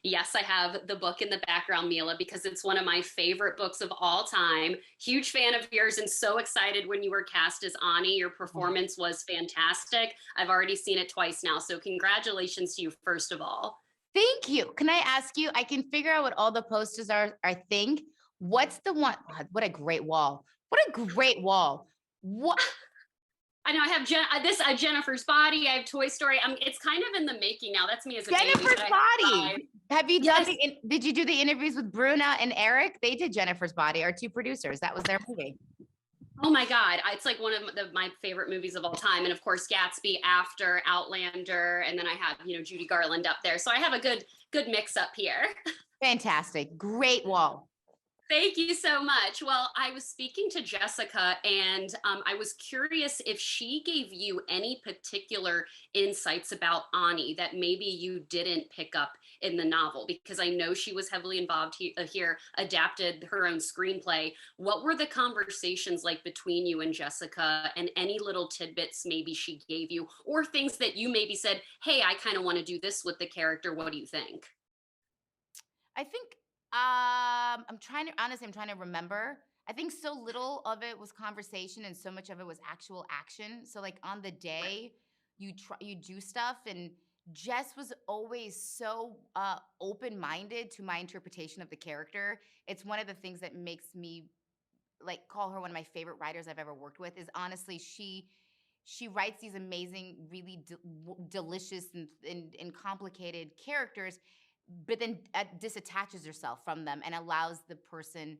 Yes, I have the book in the background, Mila, because it's one of my favorite books of all time. Huge fan of yours and so excited when you were cast as Ani. Your performance was fantastic. I've already seen it twice now, so congratulations to you, first of all. Thank you. Can I ask you? I can figure out what all the posters are. I think. What's the one? God, what a great wall. What a great wall. What? I know I have Jennifer's Body. I have Toy Story. It's kind of in the making now. That's me as a baby, but Jennifer's I have Body. five. Have you done Yes. did you do the interviews with Bruna and Eric? They did Jennifer's Body, our two producers. That was their movie. Oh my God. It's like one of my favorite movies of all time. And of course, Gatsby after Outlander. And then I have, Judy Garland up there. So I have a good mix up here. Fantastic. Great wall. Thank you so much. Well, I was speaking to Jessica, and I was curious if she gave you any particular insights about Ani that maybe you didn't pick up in the novel, because I know she was heavily involved here, adapted her own screenplay. What were the conversations like between you and Jessica, and any little tidbits maybe she gave you, or things that you maybe said, hey, I kind of want to do this with the character. What do you think? I think I'm trying to remember. I think so little of it was conversation and so much of it was actual action. So like on the day you do stuff, and Jess was always so open-minded to my interpretation of the character. It's one of the things that makes me like call her one of my favorite writers I've ever worked with. Is honestly she writes these amazing, really delicious and complicated characters, but then disattaches herself from them and allows the person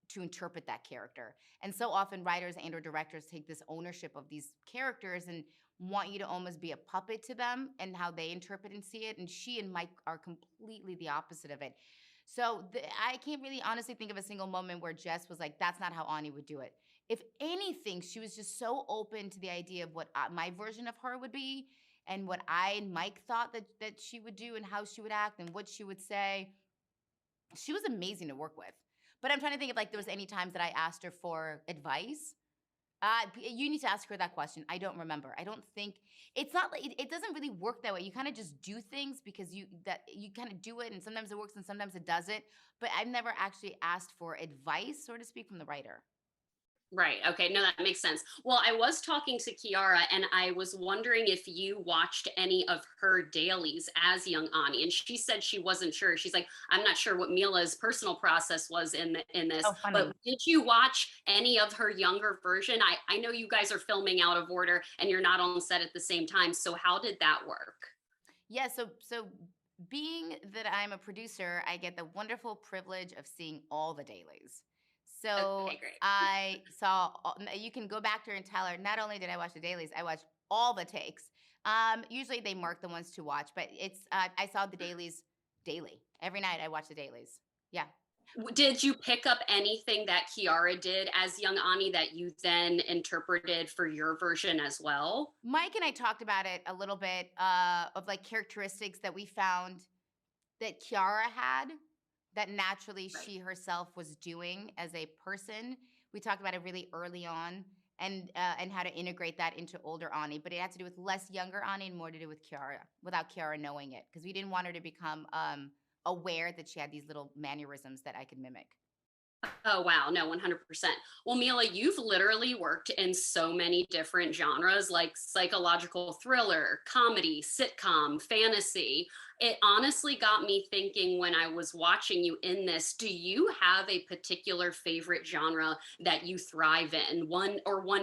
to interpret that character. And so often writers and or directors take this ownership of these characters and want you to almost be a puppet to them and how they interpret and see it. And she and Mike are completely the opposite of it. So I can't really honestly think of a single moment where Jess was like, that's not how Ani would do it. If anything, she was just so open to the idea of what my version of her would be and what I and Mike thought that she would do and how she would act and what she would say. She was amazing to work with. But I'm trying to think if like there was any times that I asked her for advice. You need to ask her that question. I don't remember. I don't think it's not like it doesn't really work that way. You kind of just do things because you kind of do it, and sometimes it works and sometimes it doesn't. But I've never actually asked for advice, so to speak, from the writer. Right. Okay. No, that makes sense. Well, I was talking to Kiara, and I was wondering if you watched any of her dailies as young Ani. And she said she wasn't sure. She's like, I'm not sure what Mila's personal process was in this, Oh, funny. but did you watch any of her younger version? I know you guys are filming out of order and you're not on set at the same time. So how did that work? Yeah, so being that I'm a producer, I get the wonderful privilege of seeing all the dailies. So Okay, great. I saw, you can go back to her and tell her, not only did I watch the dailies, I watched all the takes. Usually they mark the ones to watch, but I saw the dailies daily. Every night I watch the dailies. Yeah. Did you pick up anything that Kiara did as young Ani that you then interpreted for your version as well? Mike and I talked about it a little bit of like characteristics that we found that Kiara had that naturally Right. she herself was doing as a person. We talked about it really early on and how to integrate that into older Ani, but it had to do with less younger Ani and more to do with Kiara without Kiara knowing it because we didn't want her to become aware that she had these little mannerisms that I could mimic. Oh, wow. No, 100%. Well, Mila, you've literally worked in so many different genres like psychological thriller, comedy, sitcom, fantasy. It honestly got me thinking when I was watching you in this, do you have a particular favorite genre that you thrive in? One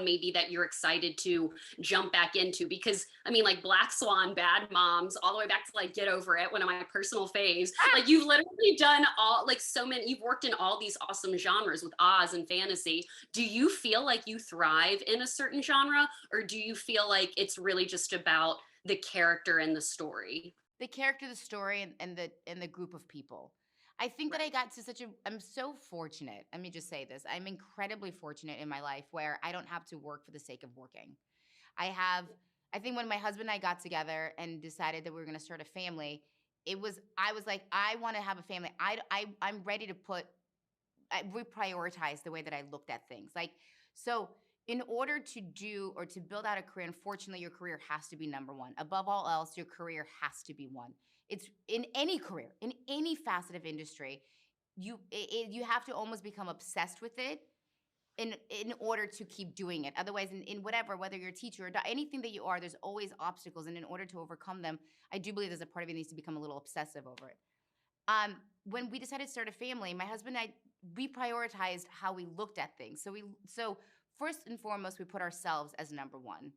maybe that you're excited to jump back into? Because I mean, like Black Swan, Bad Moms, all the way back to like Get Over It, one of my personal faves. Like you've literally done all like so many, you've worked in all these awesome genres with Oz and fantasy. Do you feel like you thrive in a certain genre, or do you feel like it's really just about the character and the story? The character, the story, and the group of people. I think that I Right. got to such a I'm so fortunate. Let me just say this. I'm incredibly fortunate in my life where I don't have to work for the sake of working. I have I think when my husband and I got together and decided that we were going to start a family, I was like I want to have a family. I'm ready to I reprioritize the way that I looked at things. Like, so in order to do or to build out a career, unfortunately, your career has to be number one. Above all else, your career has to be one. It's in any career, in any facet of industry, you have to almost become obsessed with it in order to keep doing it. Otherwise, in whatever, whether you're a teacher or anything that you are, there's always obstacles, and in order to overcome them, I do believe there's a part of you that needs to become a little obsessive over it. When we decided to start a family, my husband and I, we prioritized how we looked at things. So first and foremost, we put ourselves as number one.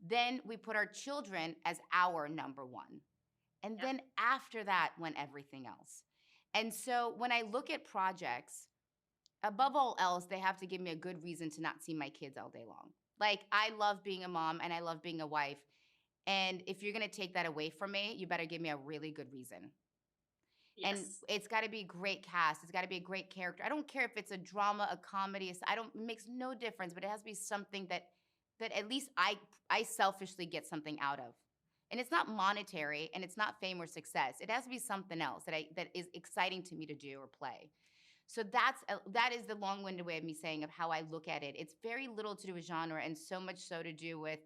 Then we put our children as our number one. And Yep. then after that went everything else. And so when I look at projects, above all else, they have to give me a good reason to not see my kids all day long. Like, I love being a mom and I love being a wife. And if you're going to take that away from me, you better give me a really good reason. And Yes. it's got to be a great cast. It's got to be a great character. I don't care if it's a drama, a comedy. It makes no difference, but it has to be something that at least I selfishly get something out of. And it's not monetary and it's not fame or success. It has to be something else that is exciting to me to do or play. So that is the long-winded way of me saying of how I look at it. It's very little to do with genre and so much so to do with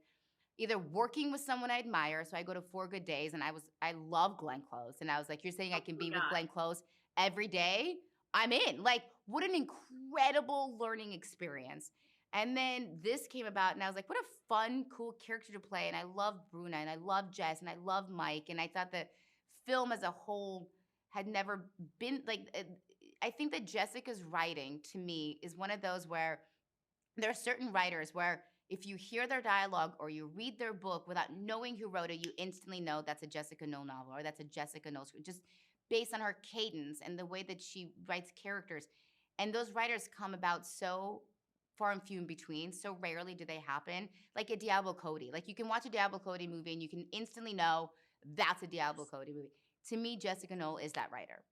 either working with someone I admire. So I go to 4 Good Days and I love Glenn Close. And I was like, you're saying I Oh can my be with God. Glenn Close every day? I'm in. Like, what an incredible learning experience. And then this came about and I was like, what a fun, cool character to play. And I love Bruna and I love Jess and I love Mike. And I thought the film as a whole had never been like, I think that Jessica's writing to me is one of those where there are certain writers where if you hear their dialogue or you read their book without knowing who wrote it, you instantly know that's a Jessica Knoll novel or that's a Jessica Knoll script, just based on her cadence and the way that she writes characters. And those writers come about so far and few in between. So rarely do they happen. Like a Diablo Cody. Like you can watch a Diablo Cody movie and you can instantly know that's a Diablo Cody movie. To me, Jessica Knoll is that writer.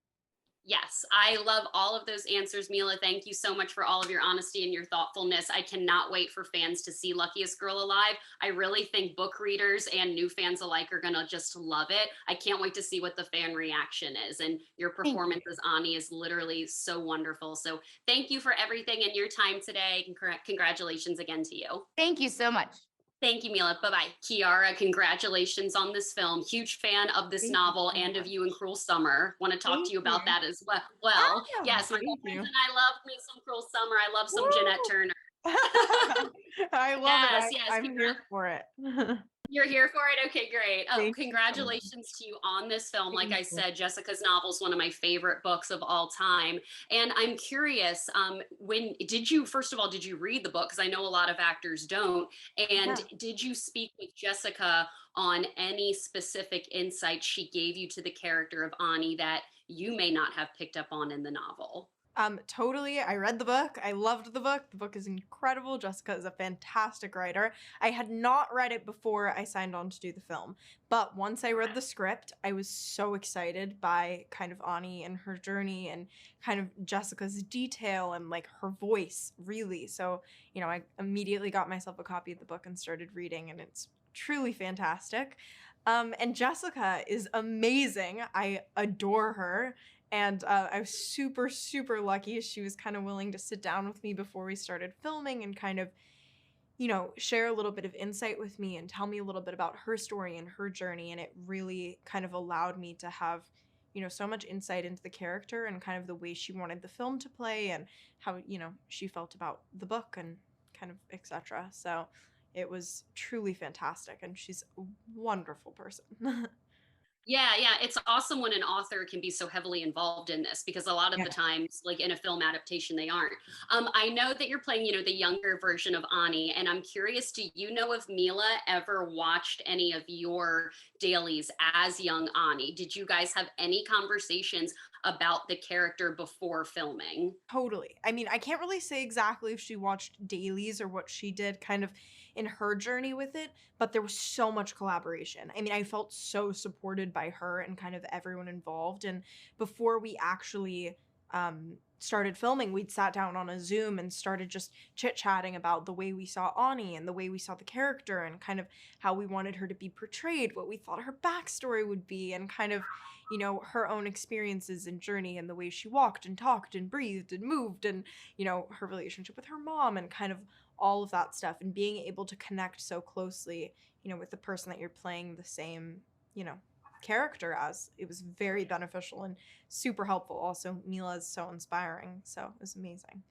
Yes, I love all of those answers, Mila. Thank you so much for all of your honesty and your thoughtfulness. I cannot wait for fans to see Luckiest Girl Alive. I really think book readers and new fans alike are going to just love it. I can't wait to see what the fan reaction is. And your Thank you. performance as Ani is literally so wonderful. So thank you for everything and your time today. Congratulations again to you. Thank you so much. Thank you, Mila. Bye bye. Kiara, congratulations on this film. Huge fan of this Thank you novel so and of much. you in Cruel Summer. Want to talk to Thank you about you. that as well. Well, Ah, yes, my thank girlfriends you. and I love me some Cruel Summer. I love some Jeanette Woo! Turner. I love it. Yes, yes. I'm here for it. You're here for it? Okay, great. Oh, Thank you so much. congratulations to you on this film. Like Thank I you. said, Jessica's novel is one of my favorite books of all time. And I'm curious, first of all, did you read the book? Because I know a lot of actors don't. And Yeah. did you speak with Jessica on any specific insight she gave you to the character of Ani that you may not have picked up on in the novel? Totally. I read the book. I loved the book. The book is incredible. Jessica is a fantastic writer. I had not read it before I signed on to do the film, but once I read the script, I was so excited by kind of Ani and her journey and kind of Jessica's detail and like her voice, really. So, I immediately got myself a copy of the book and started reading, and it's truly fantastic. And Jessica is amazing. I adore her. And I was super, super lucky. She was kind of willing to sit down with me before we started filming and kind of, share a little bit of insight with me and tell me a little bit about her story and her journey. And it really kind of allowed me to have, so much insight into the character and kind of the way she wanted the film to play and how, she felt about the book and kind of etc. So it was truly fantastic. And she's a wonderful person. Yeah, yeah, it's awesome when an author can be so heavily involved in this because a lot of Yeah. the times, like in a film adaptation, they aren't. I know that you're playing, the younger version of Ani, and I'm curious, do you know if Mila ever watched any of your dailies as young Ani? Did you guys have any conversations about the character before filming? Totally. I mean, I can't really say exactly if she watched dailies or what she did kind of in her journey with it, but there was so much collaboration. I mean, I felt so supported by her and kind of everyone involved. And before we actually started filming, we'd sat down on a Zoom and started just chit-chatting about the way we saw Ani and the way we saw the character and kind of how we wanted her to be portrayed, what we thought her backstory would be, and kind of her own experiences and journey and the way she walked and talked and breathed and moved and, her relationship with her mom and kind of all of that stuff and being able to connect so closely, with the person that you're playing the same, character as. It was very beneficial and super helpful. Also, Mila is so inspiring, so it was amazing.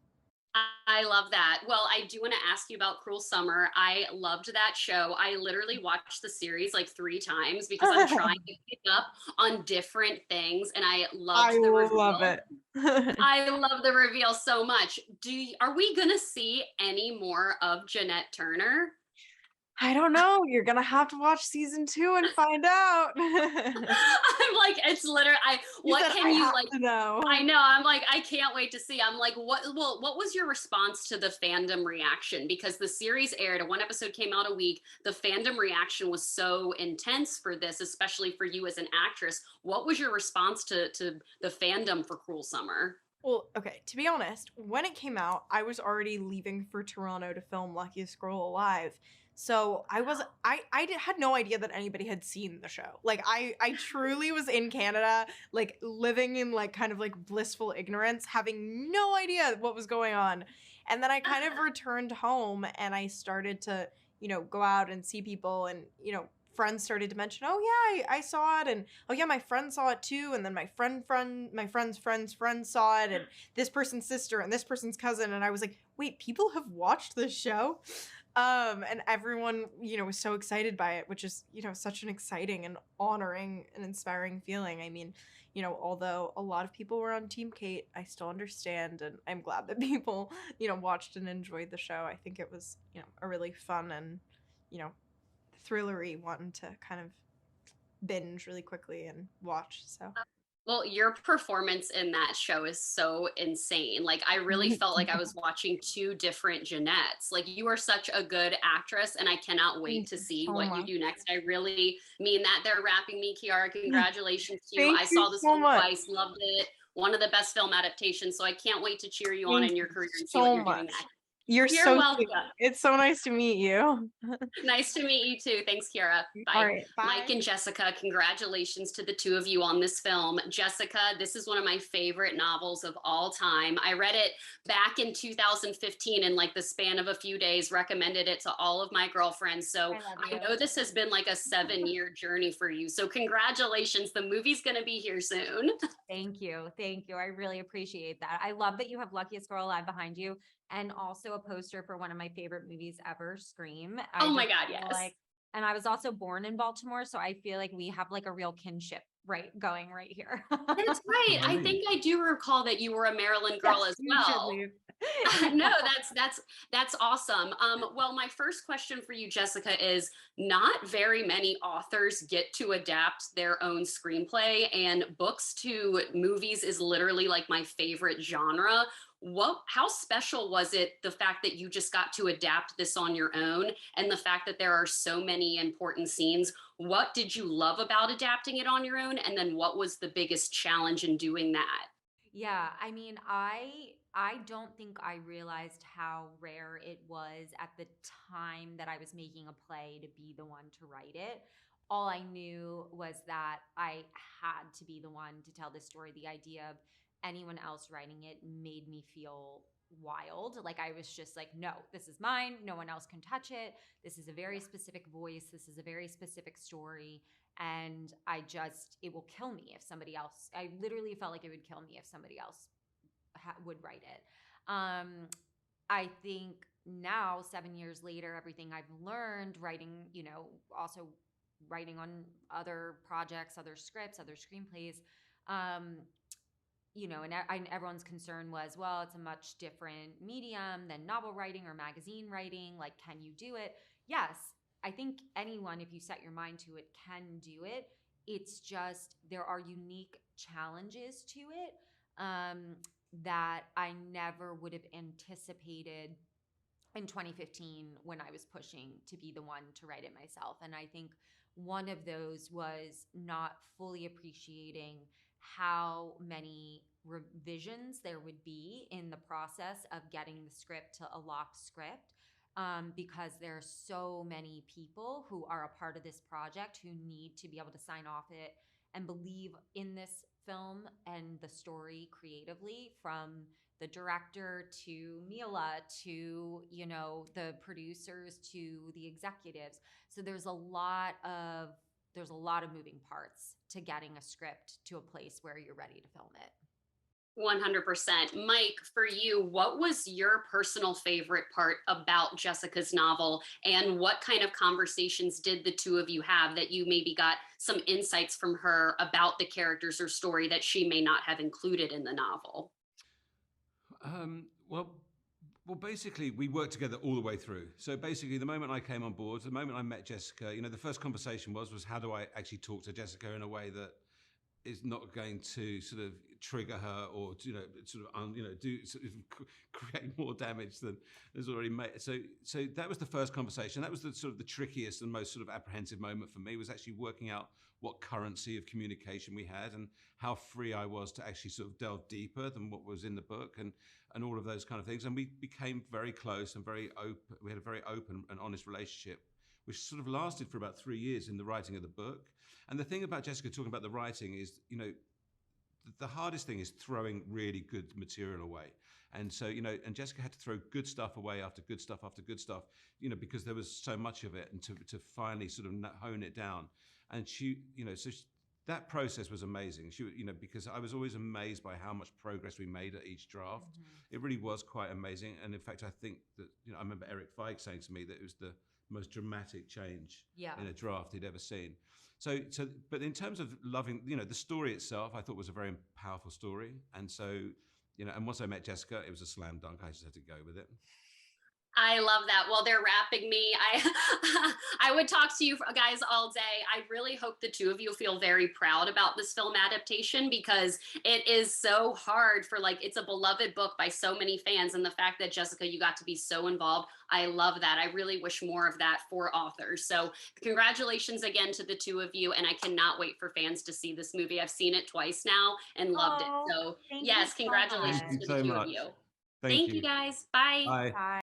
I love that. Well, I do want to ask you about Cruel Summer. I loved that show. I literally watched the series like 3 times because I'm trying to pick up on different things, and I I loved the love reveal. it. I love the reveal so much. Are we gonna see any more of Jeanette Turner? I don't know. You're gonna have to watch season 2 and find out. I'm like, it's literally, You what said can I you have like? to know. I know. I'm like, I can't wait to see. I'm like, what was your response to the fandom reaction? Because the series aired, one episode came out a week. The fandom reaction was so intense for this, especially for you as an actress. What was your response to the fandom for Cruel Summer? Well, okay, to be honest, when it came out, I was already leaving for Toronto to film Luckiest Girl Alive. So had no idea that anybody had seen the show. Like I truly was in Canada, like living in like kind of like blissful ignorance, having no idea what was going on. And then I kind of returned home and I started to, go out and see people and, friends started to mention, oh yeah, I saw it, and oh yeah, my friend saw it too, and then my friend's friend saw it, and this person's sister and this person's cousin, and I was like, wait, people have watched this show, and everyone, was so excited by it, which is, such an exciting and honoring and inspiring feeling. I mean, although a lot of people were on Team Kate, I still understand, and I'm glad that people, watched and enjoyed the show. I think it was, a really fun and, you know, thrillery one to kind of binge really quickly and watch. So Well, your performance in that show is so insane. Like, I really felt like I was watching two different Jeanettes. Like, you are such a good actress, and I cannot wait thank to you see so what you much. do next. I really mean that. They're wrapping me, Kiara. Congratulations to you. Thank I you saw this so film much. twice, loved it. One of the best film adaptations. So I can't wait to cheer you on Thank in your you career and see what so you're doing much. next. You're You're so welcome. sweet. It's so nice to meet you. Nice to meet you too. Thanks, Kiara. All Bye. right, Mike bye. and Jessica, congratulations to the two of you on this film. Jessica, this is one of my favorite novels of all time. I read it back in 2015 in like the span of a few days, recommended it to all of my girlfriends. So I know this has been like a 7-year journey for you. So congratulations. The movie's going to be here soon. Thank you. Thank you. I really appreciate that. I love that you have Luckiest Girl Alive behind you and also a poster for one of my favorite movies ever, Scream. Oh my God, yes. And I was also born in Baltimore, so I feel like we have like a real kinship going right here. That's right. I think I do recall that you were a Maryland girl Yes, as you should well. leave. No, that's awesome. Well, my first question for you, Jessica, is not very many authors get to adapt their own screenplay, and books to movies is literally like my favorite genre. How special was it, the fact that you just got to adapt this on your own, and the fact that there are so many important scenes? What did you love about adapting it on your own? And then what was the biggest challenge in doing that? Yeah, I mean, I don't think I realized how rare it was at the time that I was making a play to be the one to write it. All I knew was that I had to be the one to tell this story. The idea of anyone else writing it made me feel wild. Like I was just like, no, this is mine. No one else can touch it. This is a very specific voice. This is a very specific story. And it will kill me if somebody else, I literally felt like it would kill me if somebody else would write it. I think now, 7 years later, everything I've learned writing, also writing on other projects, other scripts, other screenplays, and everyone's concern was, well, it's a much different medium than novel writing or magazine writing. Like, can you do it? Yes, I think anyone, if you set your mind to it, can do it. It's just there are unique challenges to it that I never would have anticipated in 2015 when I was pushing to be the one to write it myself. And I think one of those was not fully appreciating how many revisions there would be in the process of getting the script to a locked script. Because there are so many people who are a part of this project who need to be able to sign off it and believe in this film and the story creatively, from the director to Mila to, the producers to the executives. So there's there's a lot of moving parts to getting a script to a place where you're ready to film it. 100%. Mike, for you, what was your personal favorite part about Jessica's novel, and what kind of conversations did the two of you have that you maybe got some insights from her about the characters or story that she may not have included in the novel? Well, basically, we worked together all the way through. So basically, the moment I came on board, the moment I met Jessica, the first conversation was how do I actually talk to Jessica in a way that is not going to sort of trigger her or do sort of create more damage than is already made. So that was the first conversation. That was the sort of the trickiest and most sort of apprehensive moment for me, was actually working out what currency of communication we had and how free I was to actually sort of delve deeper than what was in the book and all of those kind of things. And we became very close and very open. We had a very open and honest relationship, which sort of lasted for about 3 years in the writing of the book. And the thing about Jessica talking about the writing is, the hardest thing is throwing really good material away. And so, and Jessica had to throw good stuff away after good stuff after good stuff, because there was so much of it, and to finally sort of hone it down. And she, that process was amazing. She, because I was always amazed by how much progress we made at each draft. Mm-hmm. It really was quite amazing. And in fact, I think that, I remember Eric Feig saying to me that it was the most dramatic change in a draft he'd ever seen. So, but in terms of loving, the story itself, I thought was a very powerful story. And so, and once I met Jessica, it was a slam dunk. I just had to go with it. I love that. Well, they're wrapping me. I would talk to you guys all day. I really hope the two of you feel very proud about this film adaptation, because it is so hard for, it's a beloved book by so many fans. And the fact that, Jessica, you got to be so involved, I love that. I really wish more of that for authors. So congratulations again to the two of you. And I cannot wait for fans to see this movie. I've seen it twice now and loved it. So yes, congratulations to the two of you. Thank you guys. Bye. Bye. Bye.